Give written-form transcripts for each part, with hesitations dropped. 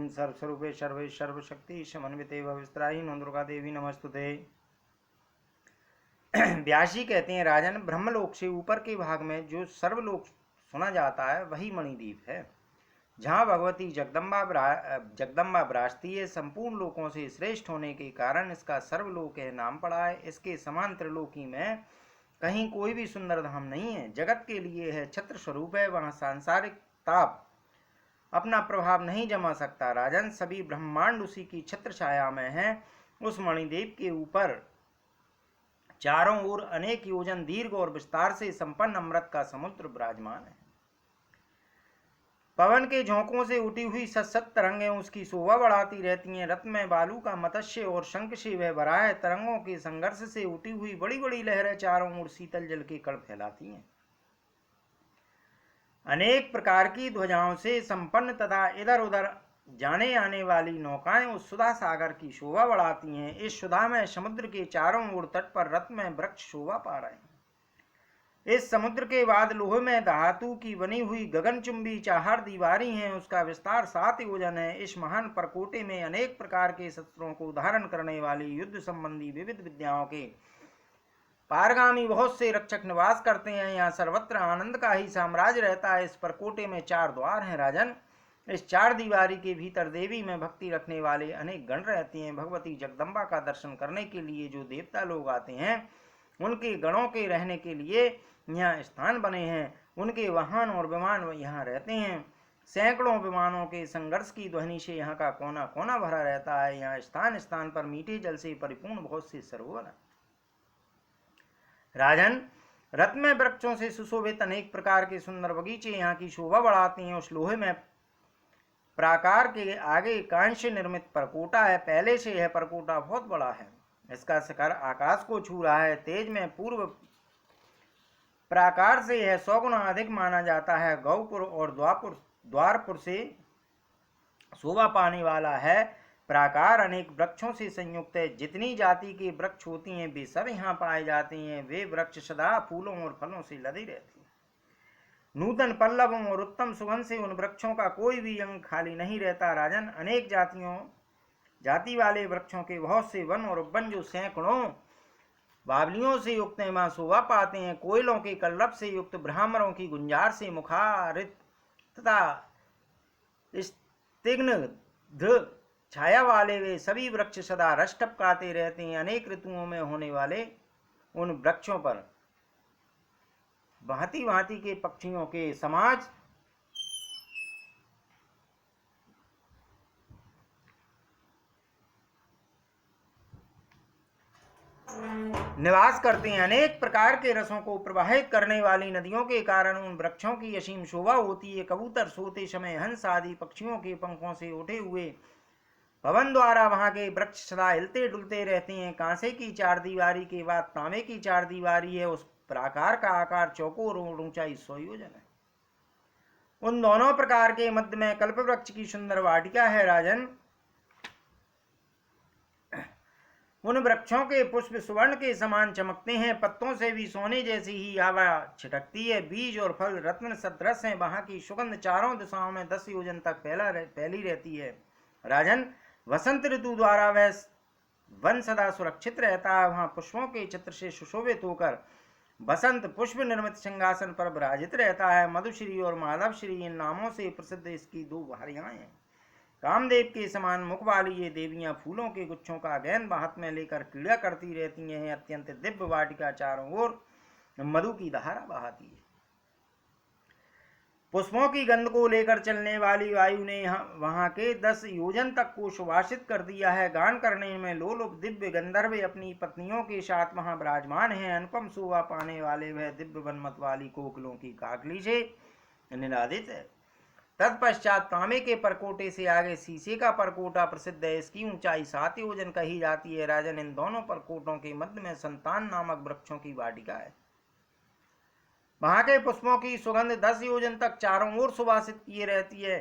ओम सर्वस्वरूपे सर्वे सर्वशक्ति समन्विते भविस्त्राही दुर्गा देवी नमस्तुते। व्यासी कहते हैं, राजन, ब्रह्मलोक से ऊपर के भाग में जो सर्वलोक सुना जाता है वही मणिद्वीप है, जहाँ भगवती जगदम्बा विराजती है। संपूर्ण लोकों से श्रेष्ठ होने के कारण इसका सर्वलोक है नाम पड़ा है। इसके समान त्रिलोकी में कहीं कोई भी सुंदर धाम नहीं है। जगत के लिए है छत्र स्वरूप है, वहाँ सांसारिक ताप अपना प्रभाव नहीं जमा सकता। राजन, सभी ब्रह्मांड उसी की छत्र छाया में है। उस मणिद्वीप के ऊपर चारों ओर अनेक योजन दीर्घ और विस्तार से संपन्न अमृत का समुद्र विराजमान है। पवन के झोंकों से उठी हुई सतसत तरंगें उसकी शोभा बढ़ाती रहती हैं। रत्न में बालू का मत्स्य और शंख से वह भरा है। तरंगों के संघर्ष से उठी हुई बड़ी बड़ी लहरें चारों ओर शीतल जल के कण फैलाती हैं। अनेक प्रकार की ध्वजाओं से संपन्न तथा इधर उधर जाने आने वाली नौकाएं उस सुधा सागर की शोभा बढ़ाती हैं। इस सुधा में समुद्र के चारों ओर तट पर रत्न में वृक्ष शोभा पा रहे हैं। इस समुद्र के बाद लोहे में धातु की बनी हुई गगनचुंबी चार दीवारी हैं। उसका विस्तार 7 योजन है। इस महान परकोटे में अनेक प्रकार के शस्त्रों को धारण करने वाली युद्ध संबंधी विविध विद्याओं के पारगामी बहुत से रक्षक निवास करते हैं। यहाँ सर्वत्र आनंद का ही साम्राज्य रहता है। इस परकोटे में 4 द्वार हैं। राजन, इस 4 दीवारी के भीतर देवी में भक्ति रखने वाले अनेक गण रहते हैं। भगवती जगदम्बा का दर्शन करने के लिए जो देवता लोग आते हैं, उनके गणों के रहने के लिए यहाँ स्थान बने हैं। उनके वाहन और विमान यहाँ रहते हैं। सैकड़ों विमानों के संघर्ष की ध्वनि से यहाँ का कोना कोना भरा रहता है। यहाँ स्थान स्थान पर मीठे जल से परिपूर्ण बहुत से सरोवर हैं। राजन, रत्न में वृक्षों से सुशोभित अनेक प्रकार के सुंदर बगीचे यहाँ की शोभा बढ़ाते हैं। उस लोहे में प्राकार के आगे कांस्य निर्मित परकोटा है। पहले से यह परकोटा बहुत बड़ा है। इसका शिखर आकाश को छू रहा है। तेज में पूर्व प्राकार से यह 100 गुना अधिक माना जाता है। गौपुर और द्वारपुर से शोभा पाने वाला है। प्राकार अनेक वृक्षों से संयुक्त है। जितनी जाति के वृक्ष होती हैं वे सब यहाँ पाए जाते हैं। वे वृक्ष सदा फूलों और फलों से लदे रहते हैं। नूतन पल्लवों और उत्तम सुगंध से उन वृक्षों का कोई भी अंग खाली नहीं रहता। राजन, अनेक जाति वाले वृक्षों के बहुत से वन और उपवन जो सैकड़ों बावलियों से युक्त हैं, वहां शोभा पाते हैं। कोयलों के कल्लप से युक्त भ्रामरों की गुंजार से मुखारित तथा स्निग्ध छाया वाले वे सभी वृक्ष सदा रस टपकाते रहते हैं। अनेक ऋतुओं में होने वाले उन वृक्षों पर भांति भांति के पक्षियों के समाज निवास करते हैं। अनेक प्रकार के रसों को प्रवाहित करने वाली नदियों के कारण उन वृक्षों की असीम शोभा होती है। कबूतर सोते समय हंस आदि पक्षियों के पंखों से उठे हुए पवन द्वारा वहां के वृक्ष सदा हिलते डुलते रहते हैं। कांसे की 4 दीवारी के बाद तांबे की 4 दीवारी है। उस प्राकार का आकार चौकोर और ऊंचाई 100 योजन है। उन दोनों प्रकार के मध्य में कल्प वृक्ष की सुंदर वाटिका है। राजन, उन वृक्षों के पुष्प स्वर्ण के समान चमकते हैं। पत्तों से भी सोने जैसी ही हवा छिटकती है। बीज और फल रत्न सदृश हैं। वहां की सुगंध चारों दिशाओं में 10 योजन तक फैली रहती है। राजन, वसंत ऋतु द्वारा वह वन सदा सुरक्षित रहता है। वहां पुष्पों के चित्र से सुशोभित होकर बसंत पुष्प निर्मित सिंहासन पर विराजित रहता है। मधुश्री और माधवश्री इन नामों से प्रसिद्ध इसकी 2 भार्याएं हैं। कामदेव के समान मुख वाली ये देवियां फूलों के गुच्छों का गेंद हाथ में लेकर क्रीड़ा करती रहती हैं। अत्यंत दिव्य वाटिका चारों ओर मधु की धारा बहाती है। पुष्पों की गंध को लेकर चलने वाली वायु ने वहां के 10 योजन तक को सुवासित कर दिया है। गान करने में लोलुप दिव्य गंधर्व अपनी पत्नियों के साथ वहां विराजमान है। अनुपम शोभा पाने वाले वह दिव्य वनमत वाली कोकिलों की काकली से निनादित है। तत्पश्चात तांबे के परकोटे से आगे शीशे का परकोटा प्रसिद्ध है। इसकी ऊंचाई 7 योजन कही जाती है। राजन, इन दोनों परकोटों के मध्य में संतान नामक वृक्षों की वाटिका है। वहां के पुष्पों की सुगंध 10 योजन तक चारों ओर सुवासित किए रहती है।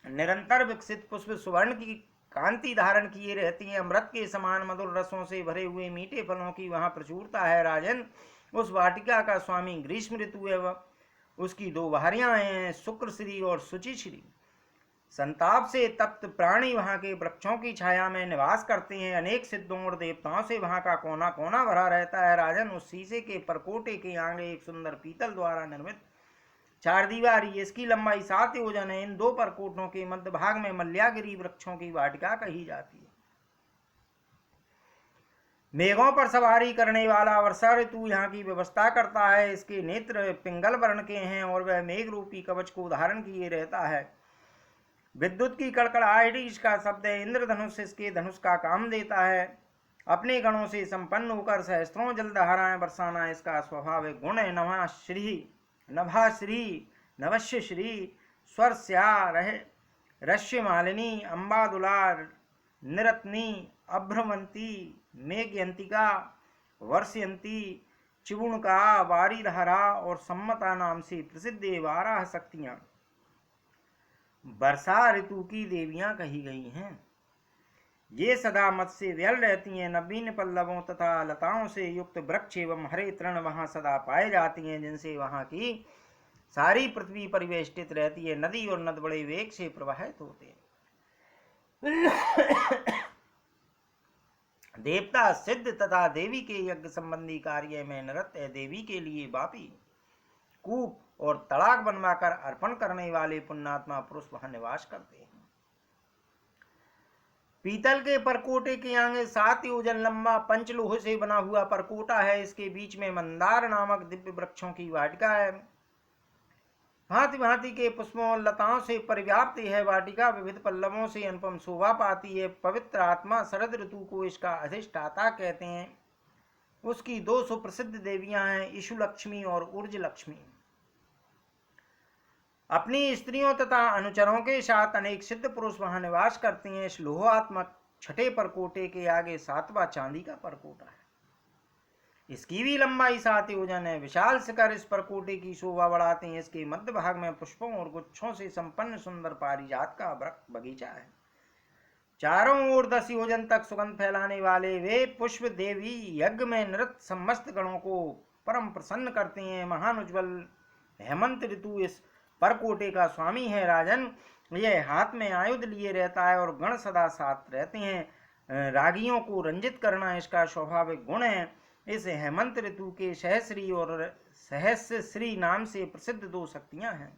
निरंतर विकसित पुष्प सुवर्ण की कांति धारण किए रहती हैं। अमृत के समान मधुर रसों से भरे हुए मीठे फलों की वहां प्रचुरता है। राजन, उस वाटिका का स्वामी ग्रीष्म ऋतु है। उसकी 2 भार्याएं हैं, शुक्रश्री और शुचिश्री। संताप से तप्त प्राणी वहां के वृक्षों की छाया में निवास करते हैं। अनेक सिद्धों और देवताओं से वहां का कोना कोना भरा रहता है। राजन, उस शीशे के परकोटे के आगे एक सुंदर पीतल द्वारा निर्मित चार दीवारी, इसकी लंबाई 7 योजन है। इन 2 परकोटों के मध्य भाग में मल्यागिरी वृक्षों की वाटिका कही जाती है। मेघों पर सवारी करने वाला वर्षा ऋतु यहाँ की व्यवस्था करता है। इसके नेत्र पिंगल वर्ण के हैं और वह मेघ रूपी कवच को धारण किए रहता है। विद्युत की कड़कड़ाहट इसका शब्द है। इंद्रधनुष इसके धनुष का काम देता है। अपने गणों से संपन्न होकर सहस्त्रों जलधाराएं बरसाना इसका स्वाभाविक गुण है। नभाश्री, नवश्यश्री, स्वरस्या, रश्य मालिनी, अम्बादुलार, निरत्नी, अभ्रमंती, मेघयंतिका, वर्षयंती, चिबुणका, वारीधरा और सम्मता नाम से प्रसिद्ध 12 शक्तियां वर्षा ऋतु की देवियां कही गई हैं। ये सदा मत से व्यल रहती हैं। नवीन पल्लवों तथा लताओं से युक्त वृक्ष एवं हरे तृण वहां सदा पाए जाती हैं, जिनसे वहां की सारी पृथ्वी परिवेष्टित रहती है। नदी और नद बड़े वेग से प्रवाहित होते हैं। देवता, सिद्ध तथा देवी के यज्ञ संबंधी कार्य में निरत है। देवी के लिए बापी, कूप और तड़ाक बनवाकर अर्पण करने वाले पुण्यात्मा पुरुष वहां निवास करते हैं। पीतल के परकोटे के आगे 7 योजन लंबा पंचलोह से बना हुआ परकोटा है। इसके बीच में मंदार नामक दिव्य वृक्षों की वाटिका है। भांति भांति के पुष्पों और लताओं से परिव्याप्त है। वाटिका विविध पल्लवों से अनुपम शोभा पाती है। पवित्र आत्मा शरद ऋतु को इसका अधिष्ठाता कहते हैं। उसकी 2 सुप्रसिद्ध देवियां हैं, ईशु लक्ष्मी और ऊर्ज लक्ष्मी। अपनी स्त्रियों तथा अनुचरों के साथ अनेक सिद्ध पुरुष वहां निवास करते हैं। इस लोहात्मक छठे परकोटे के आगे 7वां चांदी का परकोटा है। इसकी भी लंबाई 7 योजन है। विशाल शिखर इस परकोटे की शोभा बढ़ाते हैं। इसके मध्य भाग में पुष्पों और गुच्छों से संपन्न सुंदर पारिजात का बगीचा है। चारों ओर 10 योजन तक सुगंध फैलाने वाले वे पुष्प देवी यज्ञ में निरत समस्त गणों को परम प्रसन्न करते हैं। महान उज्ज्वल हेमंत ऋतु इस परकोटे का स्वामी है। राजन, यह हाथ में आयुध लिए रहता है और गण सदा साथ रहते हैं। रागियों को रंजित करना इसका स्वाभाविक गुण है। इस हेमंत ऋतु के सहश्री और सहस्रश्री नाम से प्रसिद्ध 2 शक्तियां हैं।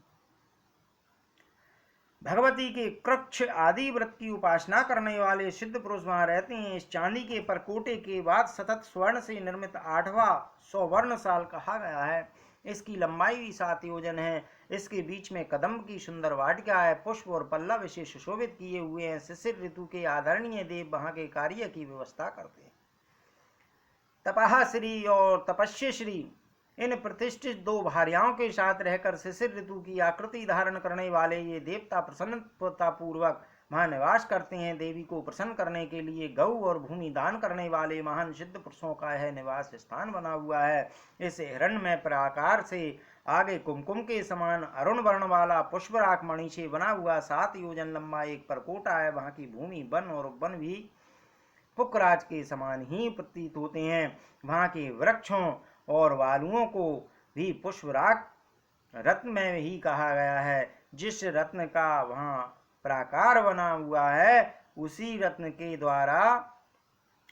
भगवती के कृच्छ आदि व्रत की उपासना करने वाले सिद्ध पुरुष वहां रहते हैं। इस चांदी के परकोटे के बाद सतत स्वर्ण से निर्मित 8वां सौवर्ण साल कहा गया है। इसकी लंबाई भी 7 योजन है। इसके बीच में कदम्ब की सुंदर वाटिका है। पुष्प और पल्लव इसे सुशोभित किए हुए हैं। शिशिर ऋतु के आदरणीय देव वहां के कार्य की व्यवस्था करते हैं। तपहाश्री और तपस्यश्री इन प्रतिष्ठित 2 भार्याओं के साथ रहकर शिशिर ऋतु की आकृति धारण करने वाले ये देवता प्रसन्नता पूर्वक वहां निवास करते हैं। देवी को प्रसन्न करने के लिए गौ और भूमि दान करने वाले महान सिद्ध पुरुषों का यह निवास स्थान बना हुआ है। इस हिरण्मय प्राकार से आगे कुमकुम के समान अरुण वर्ण वाला पुष्पराग मणि से बना हुआ 7 योजन लंबा एक परकोटा है। वहां की भूमि, वन और वन भी पुखराज के समान ही प्रतीत होते हैं। वहां के वृक्षों और वालुओं को भी पुष्पराग रत्न में ही कहा गया है। जिस रत्न का वहां प्राकार बना हुआ है, उसी रत्न के द्वारा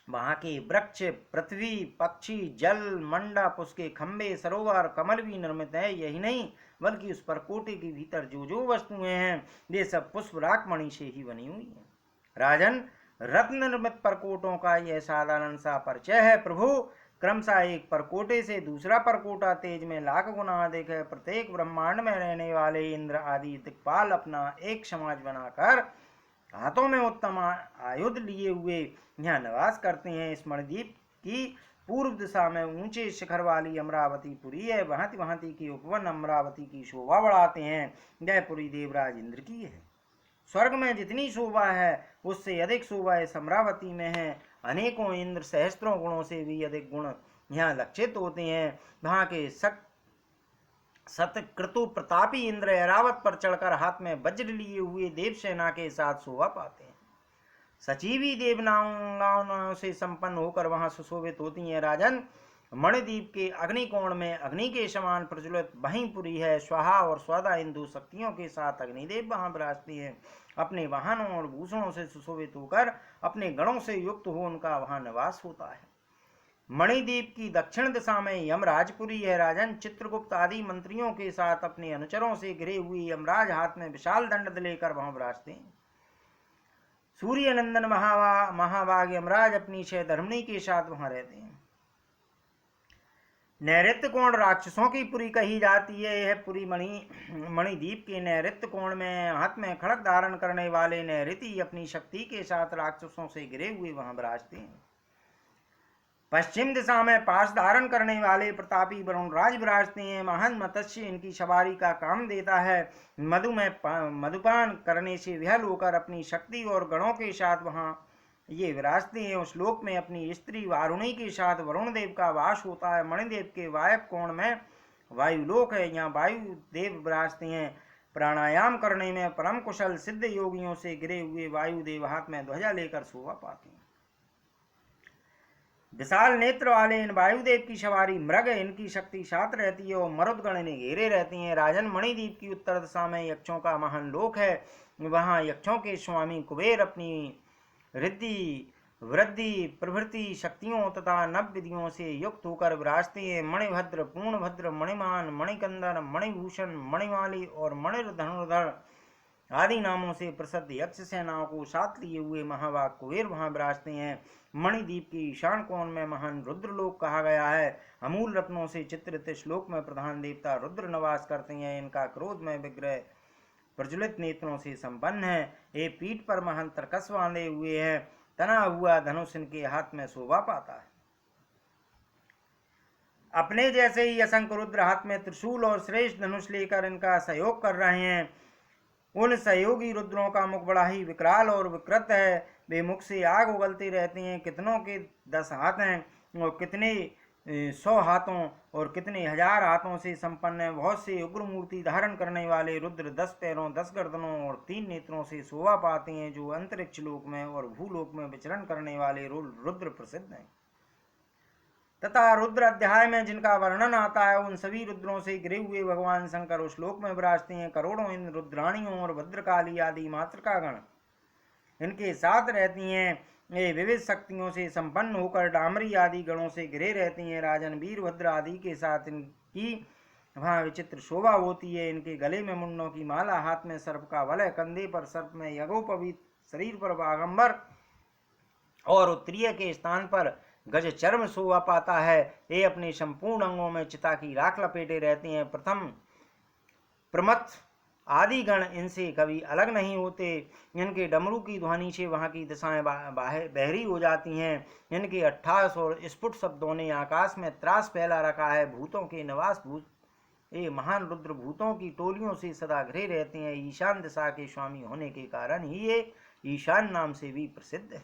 वहां के वृक्ष, पृथ्वी, पक्षी, जल, मंडप, उसके खंबे, सरोवर, कमल भी निर्मित है। यही नहीं बल्कि उस परकोटे के भीतर जो जो वस्तुएं हैं वे सब पुष्पराग मणि से ही बनी हुई हैं। राजन, रत्न निर्मित परकोटों का यह साधारण सा परिचय है। प्रभु, क्रमशः एक परकोटे से दूसरा परकोटा तेज में लाख गुना अधिक है। प्रत्येक ब्रह्मांड में रहने वाले इंद्र आदि दिक्पाल अपना एक समाज बनाकर हाथों में उत्तम आयुध लिए हुए यहाँ निवास करते हैं। स्मरणद्वीप की पूर्व दिशा में ऊंचे शिखर वाली अमरावती पुरी है। भांति भांति के उपवन अमरावती की शोभा बढ़ाते हैं। यह पुरी देवराज इंद्र की है। स्वर्ग में जितनी शोभा है उससे अधिक शोभा इस अमरावती में है। अनेकों इंद्र सहस्त्रों गुणों से भी अधिक गुण यहाँ लक्षित होते हैं। वहां के सतक्रतु प्रतापी इंद्र ऐरावत पर चढ़कर हाथ में वज्र लिए हुए देवसेना के साथ शोभा पाते हैं। सचिवी देवनाओं से संपन्न होकर वहां सुशोभित होती हैं। राजन, मणिद्वीप के अग्निकोण में अग्नि के समान प्रज्वलित वहीं पुरी है। स्वाहा और स्वादा इन दो शक्तियों के साथ अग्निदेव वहां विराजते हैं। अपने वाहनों और भूषणों से सुशोभित होकर अपने गणों से युक्त हो उनका वहां निवास होता है। मणिद्वीप की दक्षिण दिशा में यमराजपुरी है। राजन चित्रगुप्त आदि मंत्रियों के साथ अपने अनुचरों से घिरे हुए यमराज हाथ में विशाल दंड लेकर वहां विराजते हैं। सूर्य नंदन महाभाग यमराज अपनी धर्मणी के साथ वहां रहते हैं। नैऋत्य कोण राक्षसों की पुरी कही जाती है। यह पुरी मणिद्वीप के नैऋत्य कोण में हाथ में खड़ग धारण करने वाले नैऋति अपनी शक्ति के साथ राक्षसों से घिरे हुए वहां विराजते हैं। पश्चिम दिशा में पास धारण करने वाले प्रतापी वरुण राज विराजते हैं। महान मत्स्य इनकी सवारी का काम देता है। मधु में मधुपान करने से विहल होकर अपनी शक्ति और गणों के साथ वहां ये विराजते हैं। उस लोक में अपनी स्त्री वारुणी के साथ वरुण देव का वास होता है। मणिदेव के वायव्य कोण में वायुलोक है। यहाँ वायु देव विराजते हैं। प्राणायाम करने में परम कुशल सिद्ध योगियों से घिरे हुए वायुदेव हाथ में ध्वजा लेकर शोभा पाते हैं। विशाल नेत्र वाले इन वायुदेव की सवारी मृग है। इनकी शक्ति सात रहती है और मरुदगण इन्हें घेरे रहती हैं। राजन मणिद्वीप की उत्तर दिशा में यक्षों का महान लोक है। वहां यक्षों के स्वामी कुबेर अपनी रिद्धि वृद्धि प्रभृति शक्तियों तथा नव विधियों से युक्त होकर विराजते हैं। मणिभद्र पूर्णभद्र मणिमान मणिकंदर मणिभूषण मणिमाली और मणिधनुर्धर आदि नामों से प्रसिद्ध यक्ष सेनाओं को साथ लिए हुए महाभाग कुबेर वहां विराजते हैं। मणिद्वीप के ईशान कोण में महान रुद्रलोक कहा गया है। अमूल रत्नों से चित्रित श्लोक में प्रधान देवता रुद्र निवास करते हैं। इनका क्रोध में विग्रह प्रज्वलित नेत्रों से संपन्न है। ये पीठ पर महान तरकस बांधे हुए है। तना हुआ धनुष इनके हाथ में शोभा पाता है। अपने जैसे ही असंख्य रुद्र हाथ में त्रिशूल और श्रेष्ठ धनुष लेकर इनका सहयोग कर रहे हैं। उन सहयोगी रुद्रों का मुख बड़ा ही विकराल और विकृत है। वे मुख से आग उगलते रहते हैं। कितनों के 10 हाथ हैं और कितने 100 हाथों और कितने 1000 हाथों से संपन्न है। बहुत से उग्र मूर्ति धारण करने वाले रुद्र 10 पैरों 10 गर्दनों और 3 नेत्रों से शोभा पाते हैं, जो अंतरिक्ष लोक में और भूलोक में विचरण करने वाले रुद्र प्रसिद्ध हैं। तथा रुद्र अध्याय में जिनका वर्णन आता है उन सभी रुद्रों से घिरे हुए भगवान शंकर उस लोक में विराजते हैं। करोड़ों इन रुद्राणियों और भद्रकाली आदि मातृकागण इनके साथ रहती हैं। ये विविध शक्तियों से संपन्न होकर डामरी आदि गणों से घिरे रहती हैं। राजन वीरभद्र आदि के साथ इनकी वहाँ विचित्र शोभा होती है। इनके गले में मुंडों की माला, हाथ में सर्प का वलय, कंधे पर सर्प में यज्ञोपवीत, शरीर पर बागंबर और उत्तरीय के स्थान पर गज चर्म शोभा पाता है। ये अपने संपूर्ण अंगों में चिता की राख लपेटे रहते हैं। प्रथम प्रमथ आदि गण इनसे कभी अलग नहीं होते। इनके डमरू की ध्वनि से वहां की दिशाएं बहरी हो जाती हैं। इनके 28 और स्फुट शब्दों ने आकाश में त्रास फैला रखा है। भूतों के निवास भूत ये महान रुद्र भूतों की टोलियों से सदा घिरे रहते हैं। ईशान दिशा के स्वामी होने के कारण ही ये ईशान नाम से भी प्रसिद्ध है।